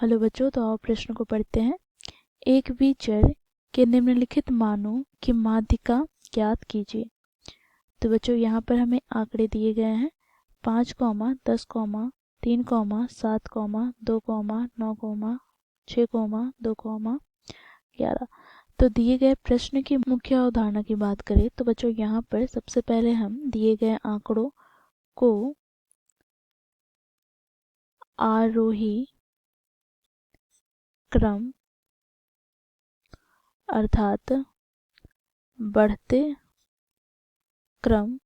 Hello बच्चों, तो आओ प्रश्न को पढ़ते हैं। एक भी चर के निम्नलिखित मानों की माध्यिका ज्ञात कीजिए। तो बच्चों यहाँ पर हमें आंकड़े दिए गए हैं 5, 10, 3, 7, 2, 9, 6, 2, 11। तो दिए गए प्रश्न की मुख्य अवधारणा की बात करें तो बच्चों यहाँ पर सबसे पहले हम दिए गए आंकड़ों को आरोही क्रम अर्थात बढ़ते क्रम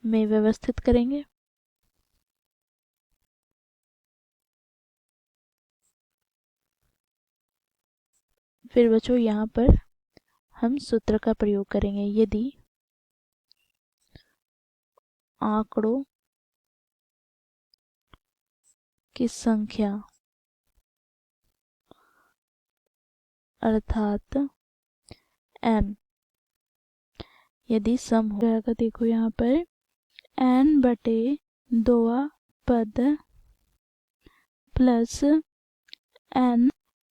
में व्यवस्थित करेंगे। फिर बच्चों यहाँ पर हम सूत्र का प्रयोग करेंगे। यदि आंकड़ों की संख्या अर्थात n यदि सम हो जाएगा, देखो यहाँ पर n बटे 2 पद प्लस n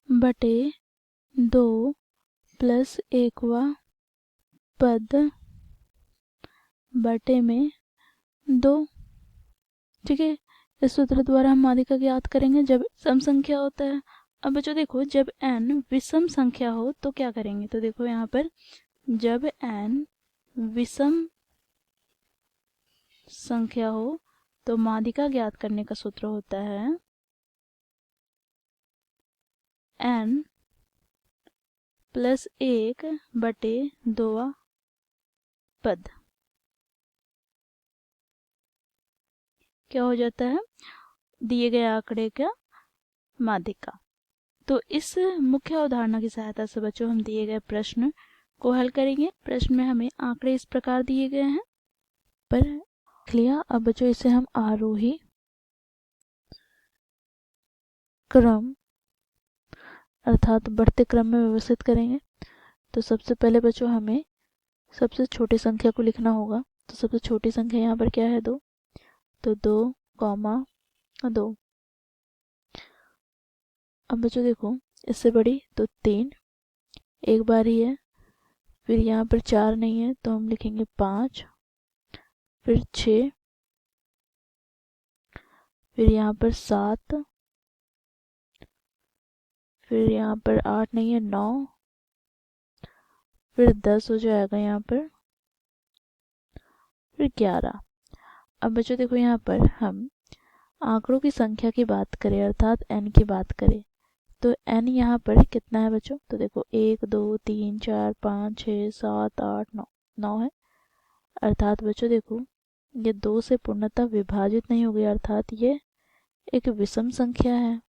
बटे 2 प्लस 1 पद बटे में 2। ठीक है, इस सूत्र द्वारा हम माध्यिका ज्ञात करेंगे जब सम संख्या होता है। अब बच्चों देखो, जब n विषम संख्या हो तो क्या करेंगे। तो देखो यहाँ पर जब n विषम संख्या हो तो माध्यिका ज्ञात करने का सूत्र होता है n प्लस 1 बटे 2 पद। क्या हो जाता है, दिए गए आंकड़े का माध्यिका। तो इस मुख्य अवधारणा की सहायता से बच्चों हम दिए गए प्रश्न को हल करेंगे। प्रश्न में हमें आंकड़े इस प्रकार दिए गए हैं पर लिया। अब बच्चों इसे हम आरोही क्रम अर्थात बढ़ते क्रम में व्यवस्थित करेंगे। तो सबसे पहले बच्चों हमें सबसे छोटी संख्या को लिखना होगा। तो सबसे छोटी संख्या यहाँ पर क्या है, 2। तो 2, 2। अब बच्चों देखो, इससे बड़ी तो 3 एक बार ही है। फिर यहाँ पर 4 नहीं है तो हम लिखेंगे 5, फिर 6, फिर यहाँ पर 7, फिर यहाँ पर 8 नहीं है 9, फिर 10 हो जाएगा यहाँ पर, फिर 11। अब बच्चों देखो यहाँ पर हम आंकड़ों की संख्या की बात करें अर्थात n की बात करें तो n यहाँ पर कितना है बच्चों। तो देखो 1, 2, 3, 4, 5, 6, 7, 8, 9, 9 है। अर्थात बच्चों देखो ये 2 से पूर्णतः विभाजित नहीं हो गया, अर्थात ये एक विषम संख्या है।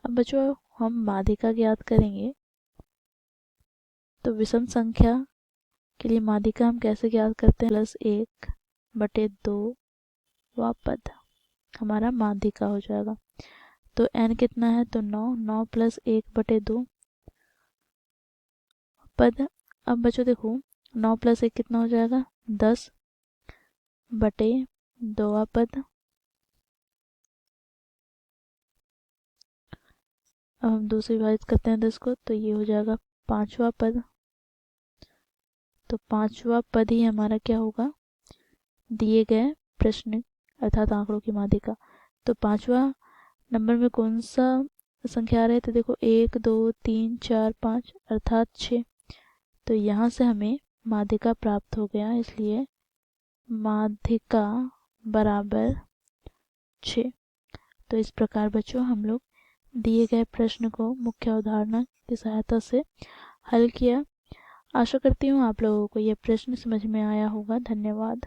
अब बच्चों हम माध्यिका ज्ञात करेंगे तो विषम संख्या के लिए माध्यिका हम कैसे ज्ञात करते हैं, प्लस 1 बटे 2 व पद हमारा माध्यिका हो जाएगा। तो n कितना है, तो 9, 9 प्लस 1 बटे 2 पद। अब बच्चों देखो 9 प्लस 1 कितना हो जाएगा, 10 बटे 2 पद। अब हम 2 से विभाजित करते हैं 10 को तो ये हो जाएगा 5वां पद। तो 5वां पद ही हमारा क्या होगा, दिए गए प्रश्न अर्थात आंकड़ों की माध्यिका। तो 5वां नंबर में कौन सा संख्या आ रहा है, तो देखो 1, 2, 3, 4, 5 अर्थात 6। तो यहाँ से हमें माध्यिका प्राप्त हो गया, इसलिए माध्यिका बराबर 6। तो इस प्रकार बच्चों हम लोग दिए गए प्रश्न को मुख्य अवधारणा की सहायता से हल किया। आशा करती हूँ आप लोगों को यह प्रश्न समझ में आया होगा। धन्यवाद।